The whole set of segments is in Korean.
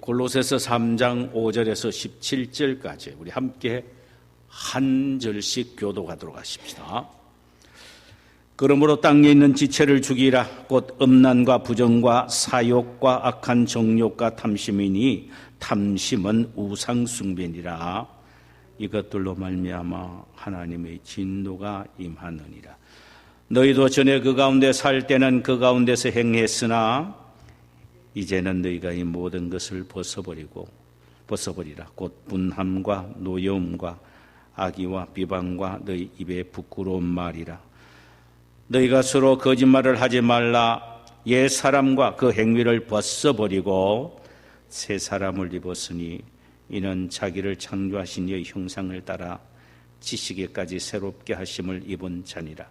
골로새서 3장 5절에서 17절까지 우리 함께 한 절씩 교독하도록 하십시다. 그러므로 땅에 있는 지체를 죽이라. 곧 음란과 부정과 사욕과 악한 정욕과 탐심이니 탐심은 우상 숭배니라. 이것들로 말미암아 하나님의 진노가 임하느니라. 너희도 전에 그 가운데 살 때는 그 가운데서 행했으나 이제는 너희가 이 모든 것을 벗어버리라. 곧 분함과 노여움과 악의와 비방과 너희 입에 부끄러운 말이라. 너희가 서로 거짓말을 하지 말라. 옛 사람과 그 행위를 벗어버리고 새 사람을 입었으니 이는 자기를 창조하신 이의 형상을 따라 지식에까지 새롭게 하심을 입은 자니라.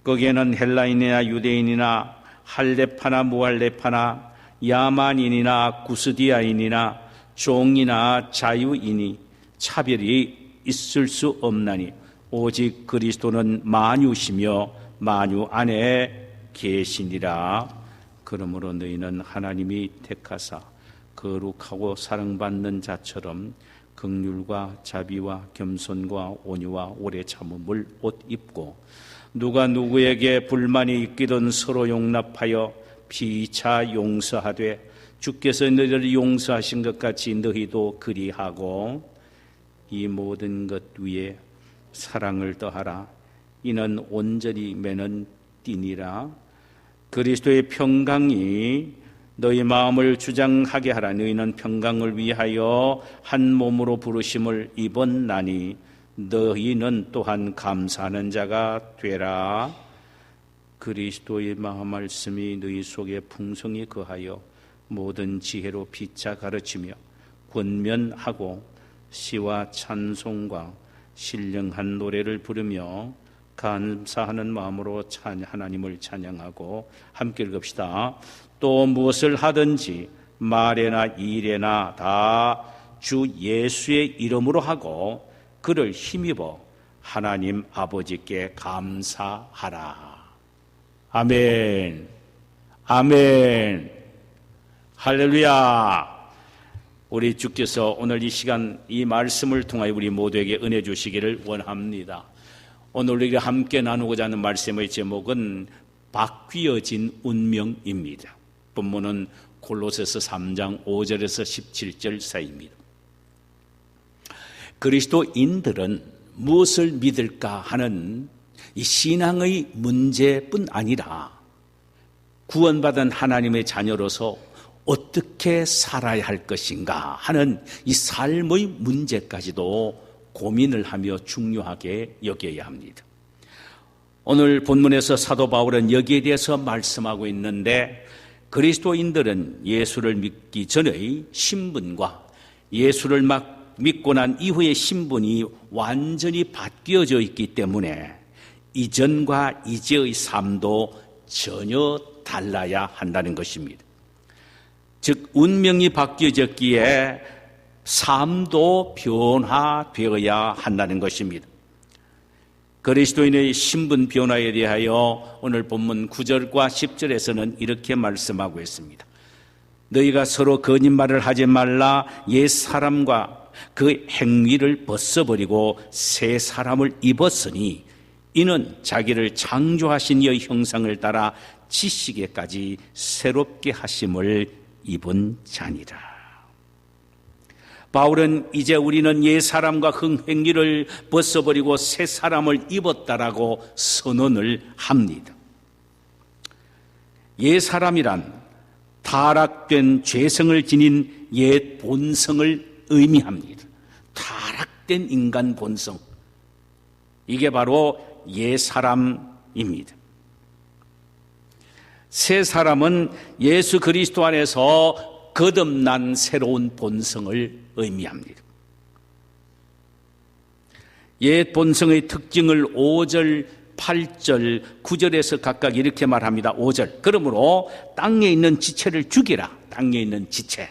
거기에는 헬라인이나 유대인이나 할레파나 무할레파나 야만인이나 구스디아인이나 종이나 자유인이 차별이 있을 수 없나니 오직 그리스도는 만유시며 만유 안에 계시니라. 그러므로 너희는 하나님이 택하사 거룩하고 사랑받는 자처럼 긍휼과 자비와 겸손과 온유와 오래 참음을 옷 입고 누가 누구에게 불만이 있기든 서로 용납하여 피차 용서하되 주께서 너희를 용서하신 것 같이 너희도 그리하고 이 모든 것 위에 사랑을 더하라. 이는 온전히 매는 띠니라. 그리스도의 평강이 너희 마음을 주장하게 하라. 너희는 평강을 위하여 한 몸으로 부르심을 입었나니 너희는 또한 감사하는 자가 되라. 그리스도의 마음 말씀이 너희 속에 풍성히 거하여 모든 지혜로 피차 가르치며 권면하고 시와 찬송과 신령한 노래를 부르며 감사하는 마음으로 하나님을 찬양하고 함께 읽읍시다. 또 무엇을 하든지 말에나 일에나 다 주 예수의 이름으로 하고 그를 힘입어 하나님 아버지께 감사하라. 아멘. 아멘. 할렐루야. 우리 주께서 오늘 이 시간 이 말씀을 통하여 우리 모두에게 은혜 주시기를 원합니다. 오늘 우리가 함께 나누고자 하는 말씀의 제목은 바뀌어진 운명입니다. 본문은 골로새서 3장 5절에서 17절 사이입니다. 그리스도인들은 무엇을 믿을까 하는 이 신앙의 문제뿐 아니라 구원받은 하나님의 자녀로서 어떻게 살아야 할 것인가 하는 이 삶의 문제까지도 고민을 하며 중요하게 여겨야 합니다. 오늘 본문에서 사도 바울은 여기에 대해서 말씀하고 있는데 그리스도인들은 예수를 믿기 전의 신분과 예수를 믿고 난 이후의 신분이 완전히 바뀌어져 있기 때문에 이전과 이제의 삶도 전혀 달라야 한다는 것입니다. 즉 운명이 바뀌어졌기에 삶도 변화되어야 한다는 것입니다. 그리스도인의 신분 변화에 대하여 오늘 본문 9절과 10절에서는 이렇게 말씀하고 있습니다. 너희가 서로 거짓말을 하지 말라. 옛 사람과 그 행위를 벗어버리고 새 사람을 입었으니 이는 자기를 창조하신 이의 형상을 따라 지식에까지 새롭게 하심을 입은 자니라. 바울은 이제 우리는 옛 사람과 행위를 벗어버리고 새 사람을 입었다라고 선언을 합니다. 옛 사람이란 타락된 죄성을 지닌 옛 본성을 의미합니다. 타락된 인간 본성. 이게 바로 옛 사람입니다. 새 사람은 예수 그리스도 안에서 거듭난 새로운 본성을 의미합니다. 옛 본성의 특징을 5절, 8절, 9절에서 각각 이렇게 말합니다. 5절. 그러므로 땅에 있는 지체를 죽이라. 땅에 있는 지체.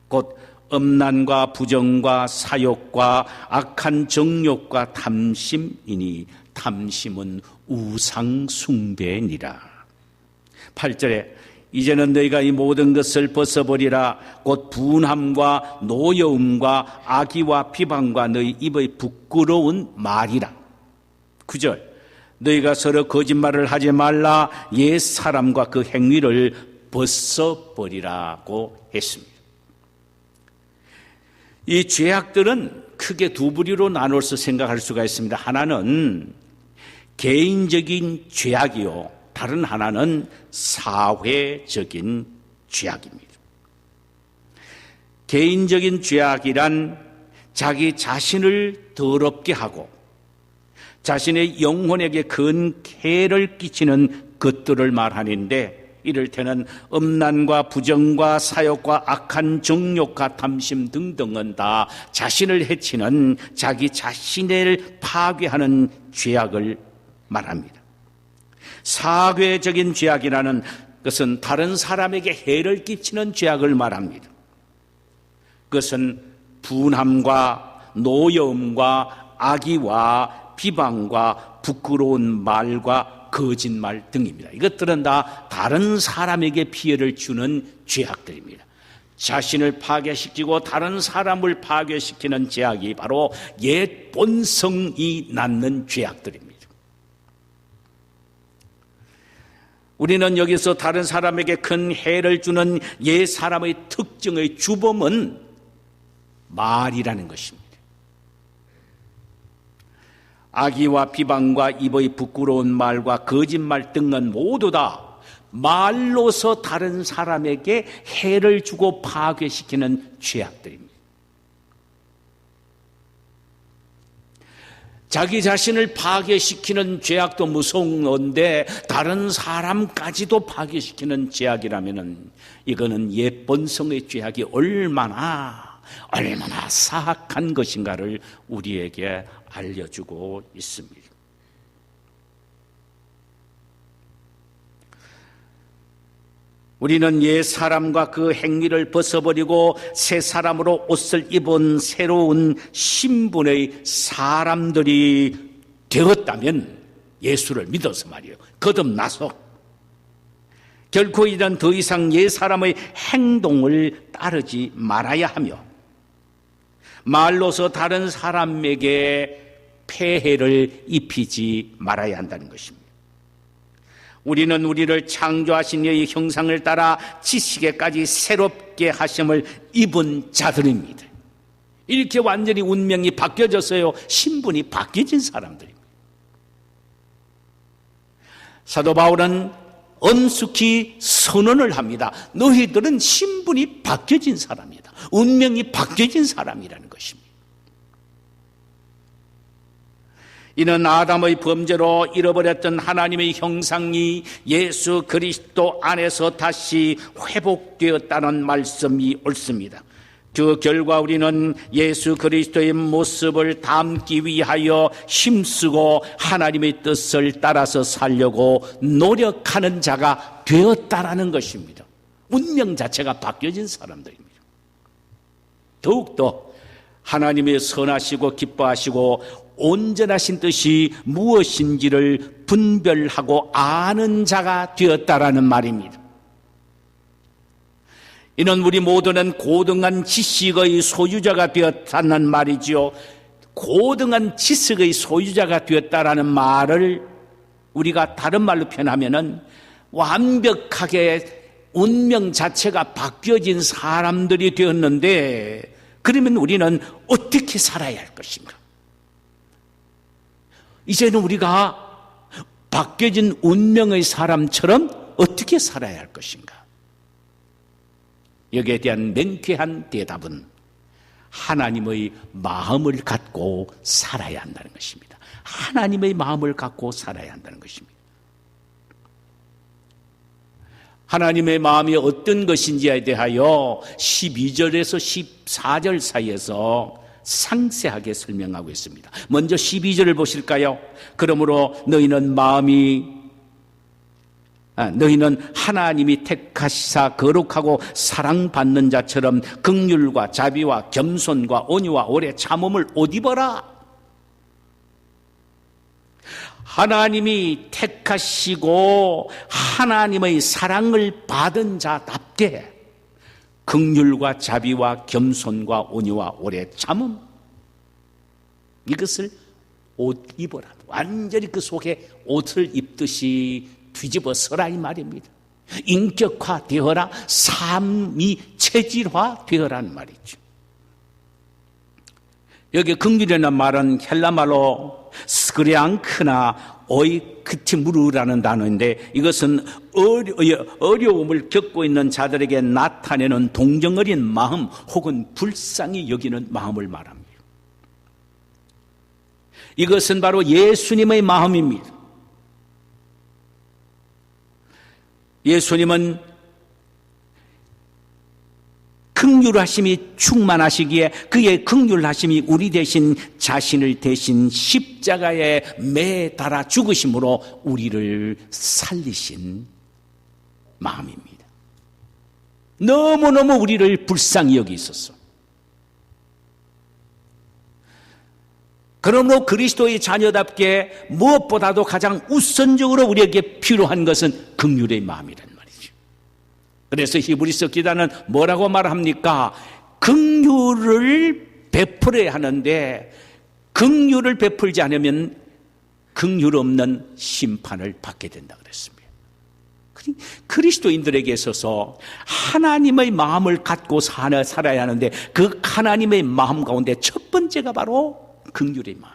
곧 음란과 부정과 사욕과 악한 정욕과 탐심이니 탐심은 우상 숭배니라. 8절에 이제는 너희가 이 모든 것을 벗어버리라. 곧 분함과 노여움과 악의와 비방과 너희 입의 부끄러운 말이라. 9절, 너희가 서로 거짓말을 하지 말라. 옛 사람과 그 행위를 벗어버리라고 했습니다. 이 죄악들은 크게 두 부류로 나눠서 생각할 수가 있습니다. 하나는 개인적인 죄악이요, 다른 하나는 사회적인 죄악입니다. 개인적인 죄악이란 자기 자신을 더럽게 하고 자신의 영혼에게 큰 해를 끼치는 것들을 말하는데, 이를테는 음란과 부정과 사욕과 악한 정욕과 탐심 등등은 다 자신을 해치는, 자기 자신을 파괴하는 죄악을 말합니다. 사회적인 죄악이라는 것은 다른 사람에게 해를 끼치는 죄악을 말합니다. 그것은 분함과 노여움과 악의와 비방과 부끄러운 말과 거짓말 등입니다. 이것들은 다 다른 사람에게 피해를 주는 죄악들입니다. 자신을 파괴시키고 다른 사람을 파괴시키는 죄악이 바로 옛 본성이 낳는 죄악들입니다. 우리는 여기서 다른 사람에게 큰 해를 주는 옛 사람의 특징의 주범은 말이라는 것입니다. 악의와 비방과 입의 부끄러운 말과 거짓말 등은 모두 다 말로서 다른 사람에게 해를 주고 파괴시키는 죄악들입니다. 자기 자신을 파괴시키는 죄악도 무서운 건데 다른 사람까지도 파괴시키는 죄악이라면 이거는 옛 본성의 죄악이 얼마나 사악한 것인가를 우리에게 알려주고 있습니다. 우리는 옛 사람과 그 행위를 벗어버리고 새 사람으로 옷을 입은 새로운 신분의 사람들이 되었다면, 예수를 믿어서 말이에요, 거듭나서 결코 이런 더 이상 옛 사람의 행동을 따르지 말아야 하며 말로서 다른 사람에게 폐해를 입히지 말아야 한다는 것입니다. 우리는 우리를 창조하신 이의 형상을 따라 지식에까지 새롭게 하심을 입은 자들입니다. 이렇게 완전히 운명이 바뀌어졌어요. 신분이 바뀌어진 사람들입니다. 사도 바울은 엄숙히 선언을 합니다. 너희들은 신분이 바뀌어진 사람이다. 운명이 바뀌어진 사람이라는 것입니다. 이는 아담의 범죄로 잃어버렸던 하나님의 형상이 예수 그리스도 안에서 다시 회복되었다는 말씀이 옳습니다. 그 결과 우리는 예수 그리스도의 모습을 담기 위하여 힘쓰고 하나님의 뜻을 따라서 살려고 노력하는 자가 되었다라는 것입니다. 운명 자체가 바뀌어진 사람들입니다. 더욱더 하나님의 선하시고 기뻐하시고 온전하신 뜻이 무엇인지를 분별하고 아는 자가 되었다라는 말입니다. 이는 우리 모두는 고등한 지식의 소유자가 되었다는 말이지요. 고등한 지식의 소유자가 되었다라는 말을 우리가 다른 말로 표현하면은 완벽하게 운명 자체가 바뀌어진 사람들이 되었는데, 그러면 우리는 어떻게 살아야 할 것인가? 이제는 우리가 바뀌어진 운명의 사람처럼 어떻게 살아야 할 것인가? 여기에 대한 명쾌한 대답은 하나님의 마음을 갖고 살아야 한다는 것입니다. 하나님의 마음을 갖고 살아야 한다는 것입니다. 하나님의 마음이 어떤 것인지에 대하여 12절에서 14절 사이에서 상세하게 설명하고 있습니다. 먼저 12절을 보실까요? 그러므로 너희는 하나님이 택하시사 거룩하고 사랑받는 자처럼 긍휼과 자비와 겸손과 온유와 오래 참음을 옷 입어라. 하나님이 택하시고 하나님의 사랑을 받은 자답게 긍휼과 자비와 겸손과 온유와 오래 참음, 이것을 옷 입어라. 완전히 그 속에 옷을 입듯이 뒤집어 서라 이 말입니다. 인격화되어라, 삶이 체질화되어라는 말이죠. 여기 긍휼이라는 말은 헬라말로 스그레앙크나 오이크티무르라는 단어인데, 이것은 어려움을 겪고 있는 자들에게 나타내는 동정어린 마음 혹은 불쌍히 여기는 마음을 말합니다. 이것은 바로 예수님의 마음입니다. 예수님은 긍휼하심이 충만하시기에 그의 긍휼하심이 우리 대신 자신을 대신 십자가에 매달아 죽으심으로 우리를 살리신 마음입니다. 너무너무 우리를 불쌍히 여기소서. 그러므로 그리스도의 자녀답게 무엇보다도 가장 우선적으로 우리에게 필요한 것은 긍휼의 마음이란 말이죠. 그래서 히브리서 기자는 뭐라고 말합니까? 긍휼을 베풀어야 하는데 긍휼을 베풀지 않으면 긍휼 없는 심판을 받게 된다 그랬습니다. 그리스도인들에게 있어서 하나님의 마음을 갖고 살아야 하는데 그 하나님의 마음 가운데 첫 번째가 바로 긍휼의 마음.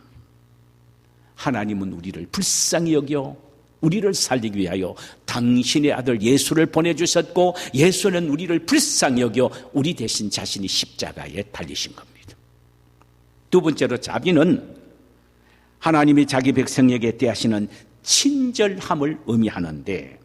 하나님은 우리를 불쌍히 여겨 우리를 살리기 위하여 당신의 아들 예수를 보내주셨고, 예수는 우리를 불쌍히 여겨 우리 대신 자신이 십자가에 달리신 겁니다. 두 번째로 자비는 하나님이 자기 백성에게 대하시는 친절함을 의미하는데,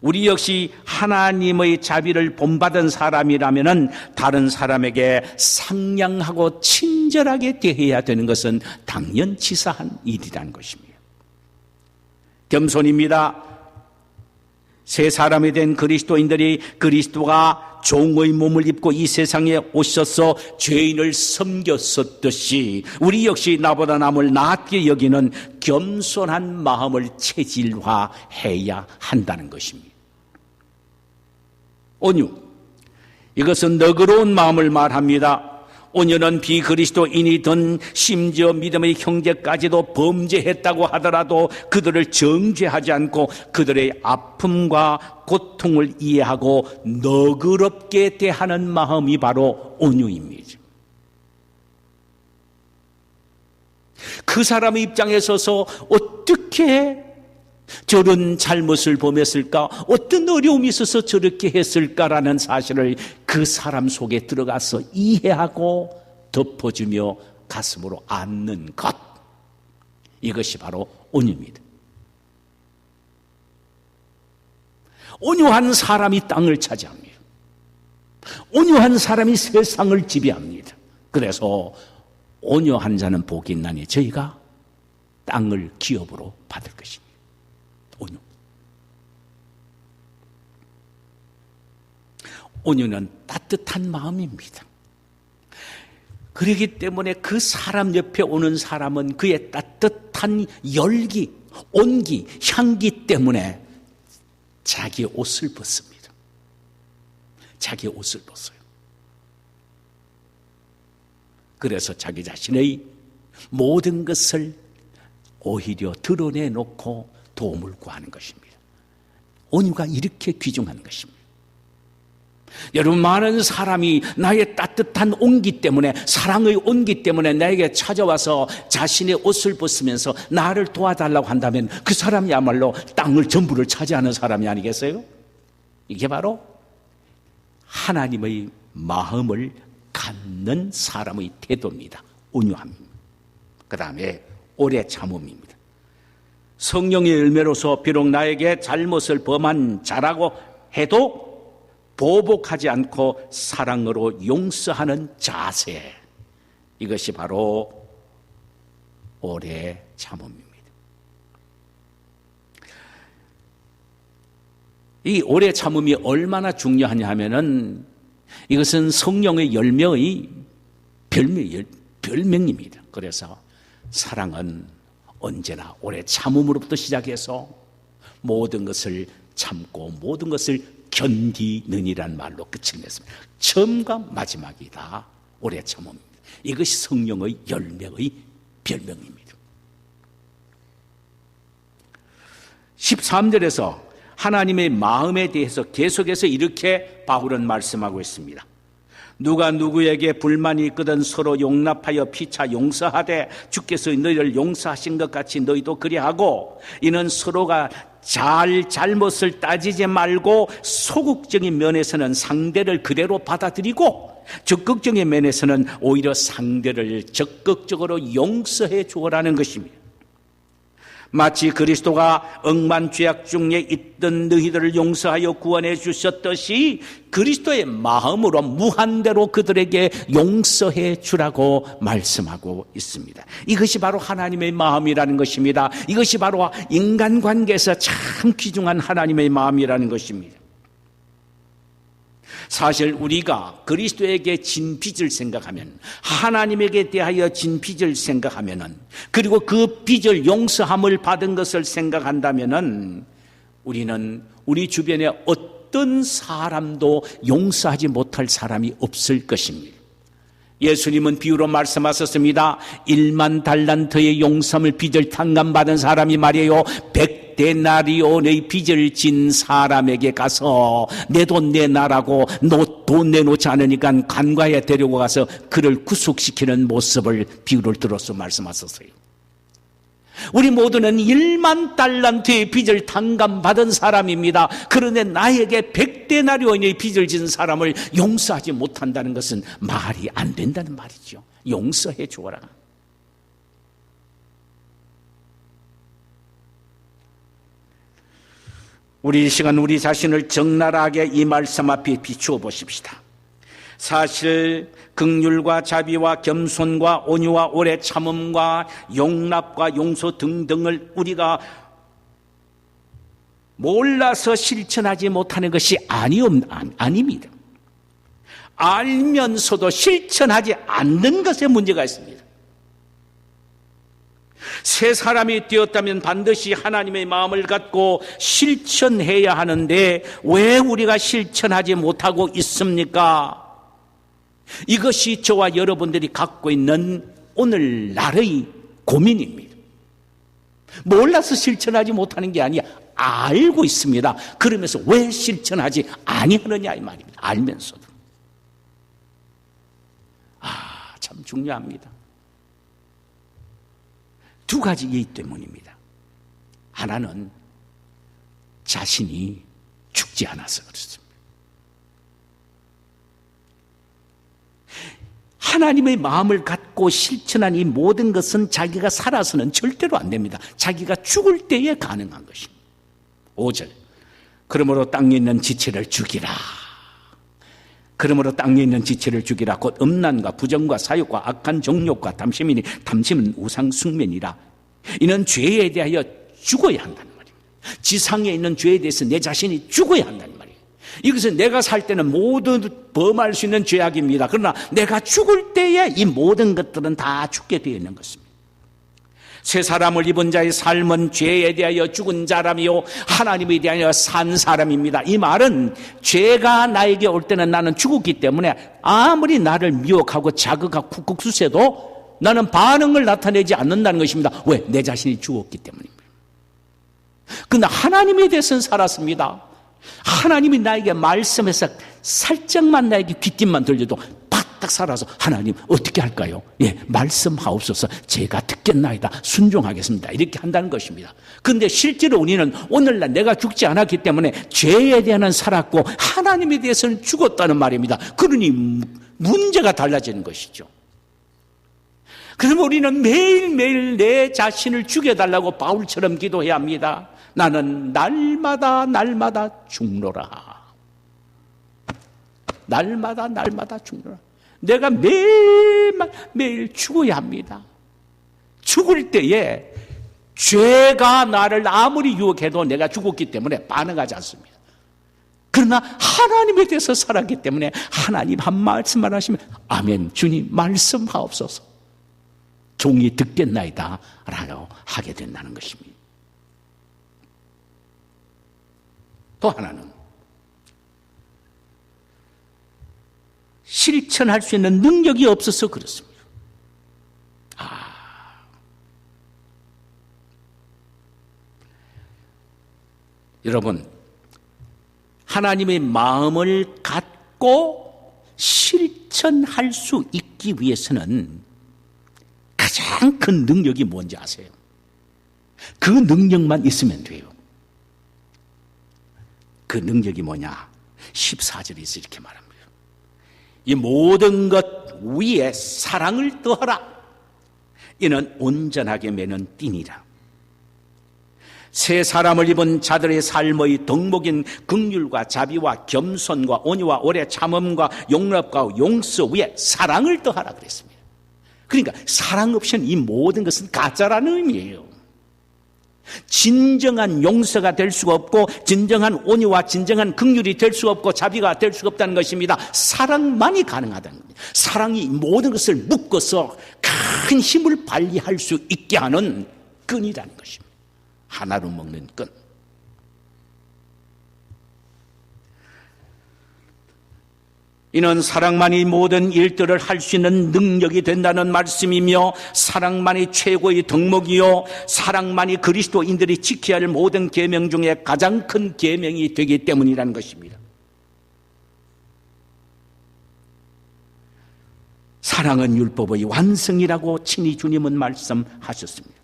우리 역시 하나님의 자비를 본받은 사람이라면 다른 사람에게 상냥하고 친절하게 대해야 되는 것은 당연치사한 일이라는 것입니다. 겸손입니다. 새 사람이 된 그리스도인들이 그리스도가 종의 몸을 입고 이 세상에 오셔서 죄인을 섬겼었듯이 우리 역시 나보다 남을 낮게 여기는 겸손한 마음을 체질화해야 한다는 것입니다. 온유, 이것은 너그러운 마음을 말합니다. 온유는 비그리스도인이든 심지어 믿음의 형제까지도 범죄했다고 하더라도 그들을 정죄하지 않고 그들의 아픔과 고통을 이해하고 너그럽게 대하는 마음이 바로 온유입니다. 그 사람의 입장에 서서 어떻게 저런 잘못을 범했을까? 어떤 어려움이 있어서 저렇게 했을까라는 사실을 그 사람 속에 들어가서 이해하고 덮어주며 가슴으로 안는 것, 이것이 바로 온유입니다. 온유한 사람이 땅을 차지합니다. 온유한 사람이 세상을 지배합니다. 그래서 온유한 자는 복이 있나니 저희가 땅을 기업으로 받을 것입니다. 온유. 온유는 따뜻한 마음입니다. 그렇기 때문에 그 사람 옆에 오는 사람은 그의 따뜻한 열기, 온기, 향기 때문에 자기 옷을 벗습니다. 자기 옷을 벗어요. 그래서 자기 자신의 모든 것을 오히려 드러내놓고 도움을 구하는 것입니다. 온유가 이렇게 귀중한 것입니다. 여러분, 많은 사람이 나의 따뜻한 온기 때문에, 사랑의 온기 때문에 나에게 찾아와서 자신의 옷을 벗으면서 나를 도와달라고 한다면 그 사람이야말로 땅을 전부를 차지하는 사람이 아니겠어요? 이게 바로 하나님의 마음을 갖는 사람의 태도입니다. 온유함입니다. 그 다음에 오래 참음입니다. 성령의 열매로서 비록 나에게 잘못을 범한 자라고 해도 보복하지 않고 사랑으로 용서하는 자세, 이것이 바로 오래 참음입니다. 이 오래 참음이 얼마나 중요하냐 하면은 이것은 성령의 열매의 별명입니다. 그래서 사랑은 언제나 오래 참음으로부터 시작해서 모든 것을 참고 모든 것을 견디느니란 말로 끝을 냈습니다. 처음과 마지막이 다 오래 참음입니다. 이것이 성령의 열매의 별명입니다. 13절에서 하나님의 마음에 대해서 계속해서 이렇게 바울은 말씀하고 있습니다. 누가 누구에게 불만이 있거든 서로 용납하여 피차 용서하되 주께서 너희를 용서하신 것 같이 너희도 그리하고, 이는 서로가 잘못을 따지지 말고 소극적인 면에서는 상대를 그대로 받아들이고 적극적인 면에서는 오히려 상대를 적극적으로 용서해 주어라는 것입니다. 마치 그리스도가 억만 죄악 중에 있던 너희들을 용서하여 구원해 주셨듯이 그리스도의 마음으로 무한대로 그들에게 용서해 주라고 말씀하고 있습니다. 이것이 바로 하나님의 마음이라는 것입니다. 이것이 바로 인간관계에서 참 귀중한 하나님의 마음이라는 것입니다. 사실 우리가 그리스도에게 진 빚을 생각하면, 하나님에게 대하여 진 빚을 생각하면은, 그리고 그 빚을 용서함을 받은 것을 생각한다면은 우리는 우리 주변에 어떤 사람도 용서하지 못할 사람이 없을 것입니다. 예수님은 비유로 말씀하셨습니다. 1만 달란트의 용서함을 빚을 탕감받은 사람이 말이에요, 100데나리온의 빚을 진 사람에게 가서 내 돈 내놔라고 돈 내놓지 않으니까 관과에 데리고 가서 그를 구속시키는 모습을 비유를 들어서 말씀하셨어요. 우리 모두는 1만 달란트의 빚을 탕감받은 사람입니다. 그런데 나에게 100데나리온의 빚을 진 사람을 용서하지 못한다는 것은 말이 안 된다는 말이죠. 용서해 주어라. 우리 이 시간 우리 자신을 적나라하게 이 말씀 앞에 비추어 보십시다. 사실 긍휼과 자비와 겸손과 온유와 오래 참음과 용납과 용서 등등을 우리가 몰라서 실천하지 못하는 것이 아닙니다. 알면서도 실천하지 않는 것에 문제가 있습니다. 새 사람이 되었다면 반드시 하나님의 마음을 갖고 실천해야 하는데 왜 우리가 실천하지 못하고 있습니까? 이것이 저와 여러분들이 갖고 있는 오늘날의 고민입니다. 몰라서 실천하지 못하는 게 아니야. 알고 있습니다. 그러면서 왜 실천하지 아니하느냐 이 말입니다. 알면서도. 참 중요합니다. 두 가지 이유 때문입니다. 하나는 자신이 죽지 않아서 그렇습니다. 하나님의 마음을 갖고 실천한 이 모든 것은 자기가 살아서는 절대로 안 됩니다. 자기가 죽을 때에 가능한 것입니다. 5절. 그러므로 땅에 있는 지체를 죽이라. 그러므로 땅에 있는 지체를 죽이라. 곧 음란과 부정과 사욕과 악한 정욕과 탐심이니 탐심은 우상 숭배니라. 이는 죄에 대하여 죽어야 한다는 말입니다. 지상에 있는 죄에 대해서 내 자신이 죽어야 한다는 말이에요. 이것은 내가 살 때는 모두 범할 수 있는 죄악입니다. 그러나 내가 죽을 때에 이 모든 것들은 다 죽게 되어 있는 것입니다. 새 사람을 입은 자의 삶은 죄에 대하여 죽은 사람이요 하나님에 대하여 산 사람입니다. 이 말은 죄가 나에게 올 때는 나는 죽었기 때문에 아무리 나를 미혹하고 자극하고 쿡쿡 쑤세도 나는 반응을 나타내지 않는다는 것입니다. 왜? 내 자신이 죽었기 때문입니다. 그러나 하나님에 대해서는 살았습니다. 하나님이 나에게 말씀해서 살짝만 나에게 귀띔만 들려도 바짝 살아서 하나님 어떻게 할까요? 예, 말씀하옵소서. 제가 듣겠나이다. 순종하겠습니다. 이렇게 한다는 것입니다. 그런데 실제로 우리는 오늘날 내가 죽지 않았기 때문에 죄에 대해서는 살았고 하나님에 대해서는 죽었다는 말입니다. 그러니 문제가 달라지는 것이죠. 그러면 우리는 매일매일 내 자신을 죽여달라고 바울처럼 기도해야 합니다. 나는 날마다 죽노라. 날마다 죽노라. 내가 매일 죽어야 합니다. 죽을 때에 죄가 나를 아무리 유혹해도 내가 죽었기 때문에 반응하지 않습니다. 그러나 하나님에 대해서 살았기 때문에 하나님 한 말씀만 하시면 아멘, 주님 말씀하옵소서. 종이 듣겠나이다 라고 하게 된다는 것입니다. 또 하나는 실천할 수 있는 능력이 없어서 그렇습니다. 여러분, 하나님의 마음을 갖고 실천할 수 있기 위해서는 가장 큰 능력이 뭔지 아세요? 그 능력만 있으면 돼요. 그 능력이 뭐냐? 14절에서 이렇게 말합니다. 이 모든 것 위에 사랑을 더하라. 이는 온전하게 매는 띠니라. 새 사람을 입은 자들의 삶의 덕목인 긍휼과 자비와 겸손과 온유와 오래 참음과 용납과 용서 위에 사랑을 더하라 그랬습니다. 그러니까 사랑 없이는 이 모든 것은 가짜라는 의미예요. 진정한 용서가 될 수가 없고 진정한 온유와 진정한 긍휼이 될 수가 없고 자비가 될 수가 없다는 것입니다. 사랑만이 가능하다는 겁니다. 사랑이 모든 것을 묶어서 큰 힘을 발휘할 수 있게 하는 끈이라는 것입니다. 하나로 먹는 끈. 이는 사랑만이 모든 일들을 할 수 있는 능력이 된다는 말씀이며 사랑만이 최고의 덕목이요 사랑만이 그리스도인들이 지켜야 할 모든 계명 중에 가장 큰 계명이 되기 때문이라는 것입니다. 사랑은 율법의 완성이라고 친히 주님은 말씀하셨습니다.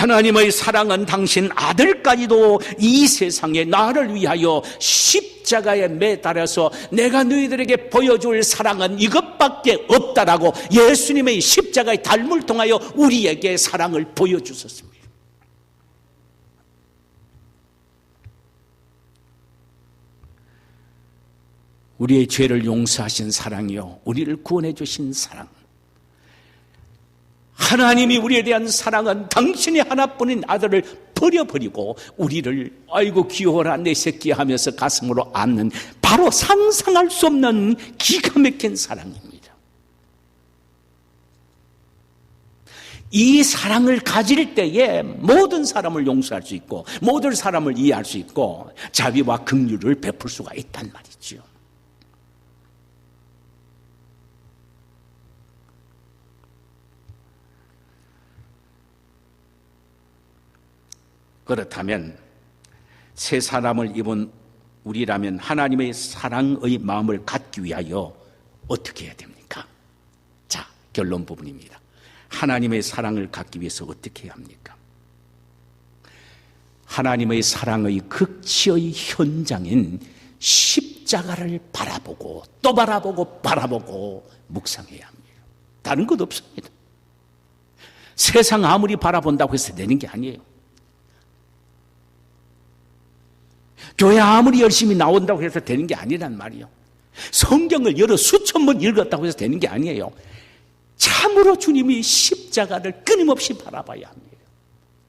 하나님의 사랑은 당신 아들까지도 이 세상에 나를 위하여 십자가에 매달아서 내가 너희들에게 보여줄 사랑은 이것밖에 없다라고 예수님의 십자가의 닮을 통하여 우리에게 사랑을 보여주셨습니다. 우리의 죄를 용서하신 사랑이요 우리를 구원해 주신 사랑. 하나님이 우리에 대한 사랑은 당신의 하나뿐인 아들을 버려버리고 우리를 아이고 귀여워라 내 새끼 하면서 가슴으로 안는 바로 상상할 수 없는 기가 막힌 사랑입니다. 이 사랑을 가질 때에 모든 사람을 용서할 수 있고 모든 사람을 이해할 수 있고 자비와 긍휼을 베풀 수가 있단 말이죠. 그렇다면 새 사람을 입은 우리라면 하나님의 사랑의 마음을 갖기 위하여 어떻게 해야 됩니까? 자, 결론 부분입니다. 하나님의 사랑을 갖기 위해서 어떻게 해야 합니까? 하나님의 사랑의 극치의 현장인 십자가를 바라보고 또 바라보고 묵상해야 합니다. 다른 것 없습니다. 세상 아무리 바라본다고 해서 되는 게 아니에요. 교회 아무리 열심히 나온다고 해서 되는 게 아니란 말이에요. 성경을 여러 수천 번 읽었다고 해서 되는 게 아니에요. 참으로 주님이 십자가를 끊임없이 바라봐야 합니다.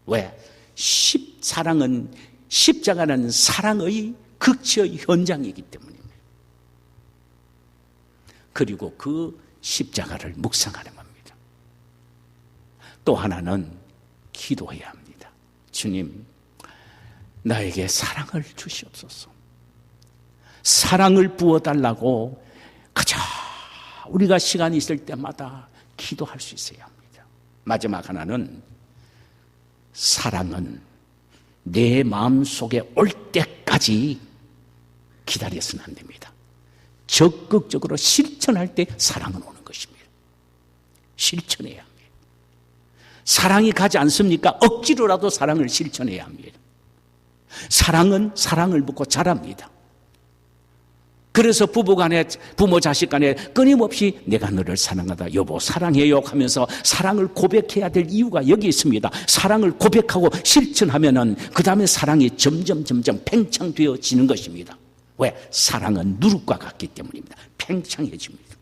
왜? 십자가는 사랑의 극치의 현장이기 때문입니다. 그리고 그 십자가를 묵상하는 겁니다. 또 하나는 기도해야 합니다. 주님, 나에게 사랑을 주시옵소서. 사랑을 부어달라고 그저 우리가 시간이 있을 때마다 기도할 수 있어야 합니다. 마지막 하나는 사랑은 내 마음속에 올 때까지 기다려서는 안 됩니다. 적극적으로 실천할 때 사랑은 오는 것입니다. 실천해야 합니다. 사랑이 가지 않습니까? 억지로라도 사랑을 실천해야 합니다. 사랑은 사랑을 묻고 자랍니다. 그래서 부부간에 부모 자식 간에 끊임없이 내가 너를 사랑하다 여보 사랑해요 하면서 사랑을 고백해야 될 이유가 여기 있습니다. 사랑을 고백하고 실천하면은 그 다음에 사랑이 점점 팽창되어지는 것입니다. 왜? 사랑은 누룩과 같기 때문입니다. 팽창해집니다.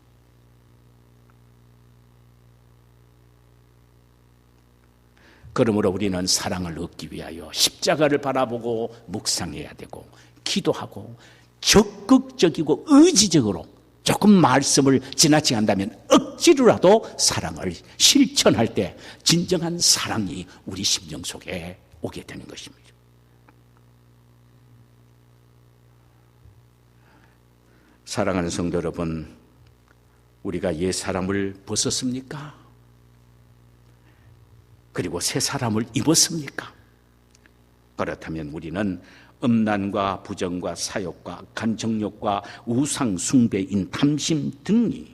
그러므로 우리는 사랑을 얻기 위하여 십자가를 바라보고 묵상해야 되고 기도하고 적극적이고 의지적으로 조금 말씀을 지나치게 한다면 억지로라도 사랑을 실천할 때 진정한 사랑이 우리 심령 속에 오게 되는 것입니다. 사랑하는 성도 여러분, 우리가 옛 사람을 벗었습니까? 그리고 새 사람을 입었습니까? 그렇다면 우리는 음란과 부정과 사욕과 악한 정욕과 우상 숭배인 탐심 등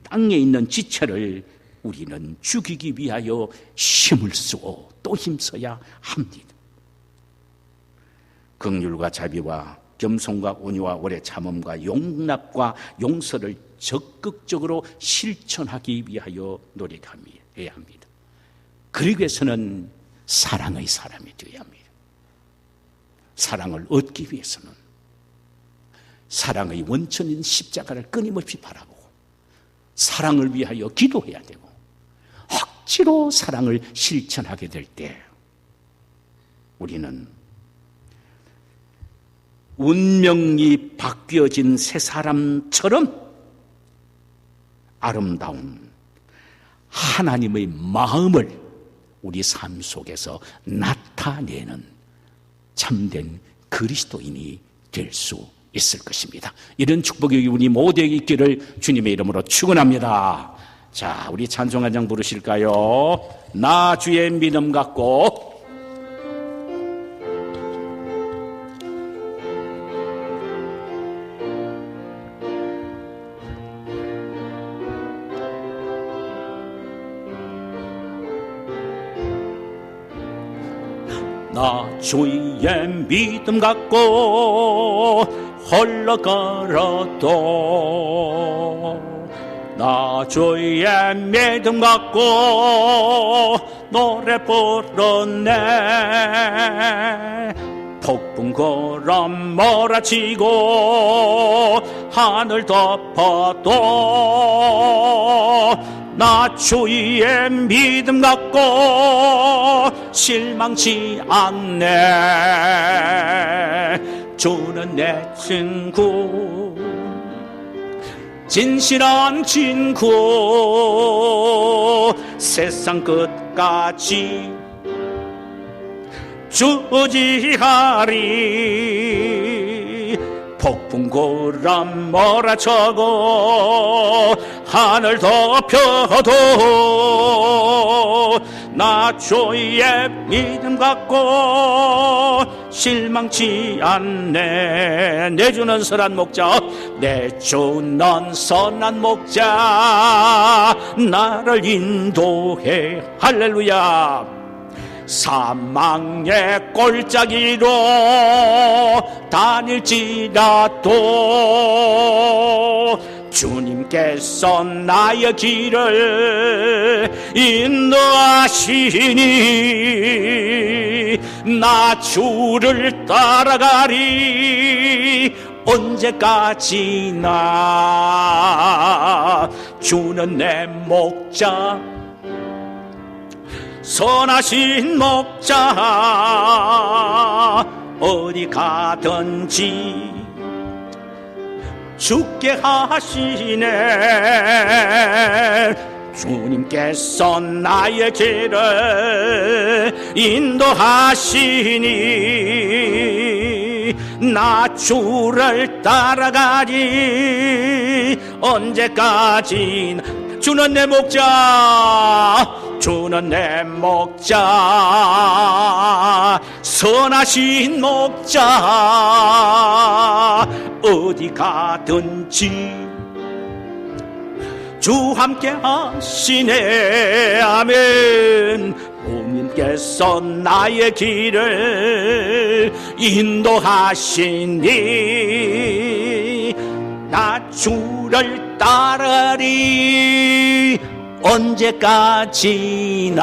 땅에 있는 지체를 우리는 죽이기 위하여 힘을 쓰고 또 힘써야 합니다. 긍휼과 자비와 겸손과 온유와 오래 참음과 용납과 용서를 적극적으로 실천하기 위하여 노력해야 합니다. 그러기 위해서는 사랑의 사람이 되어야 합니다. 사랑을 얻기 위해서는 사랑의 원천인 십자가를 끊임없이 바라보고 사랑을 위하여 기도해야 되고, 억지로 사랑을 실천하게 될 때 우리는 운명이 바뀌어진 새 사람처럼 아름다운 하나님의 마음을 우리 삶 속에서 나타내는 참된 그리스도인이 될 수 있을 것입니다. 이런 축복이 우리 모두에게 있기를 주님의 이름으로 축원합니다. 자, 우리 찬송 한 장 부르실까요? 나 주의 믿음 갖고 나 주의 믿음 갖고 흘러걸어도 나 주의 믿음 갖고 노래 부르네. 폭풍 구름 몰아치고 하늘 덮어도 나 주의 믿음 갖고 실망치 않네. 주는 내 친구, 진실한 친구, 세상 끝까지 주지하리. 폭풍 구름 몰아쳐고 하늘 덮여도 나 주의 믿음 갖고 실망치 않네. 내 주는 선한 목자, 내 주는 선한 목자, 나를 인도해. 할렐루야. 사망의 골짜기로 다닐지라도 주님께서 나의 길을 인도하시니 나 주를 따라가리. 언제까지나 주는 내 목자, 선하신 목자, 어디 가든지 죽게 하시네. 주님께서 나의 길을 인도하시니 나 주를 따라가리. 언제까지나 주는 내 목자, 주는 내 목자, 선하신 목자, 어디 가든지 주 함께 하시네. 아멘. 주님께서 나의 길을 인도하시니 나 주를 따르리. 언제까지나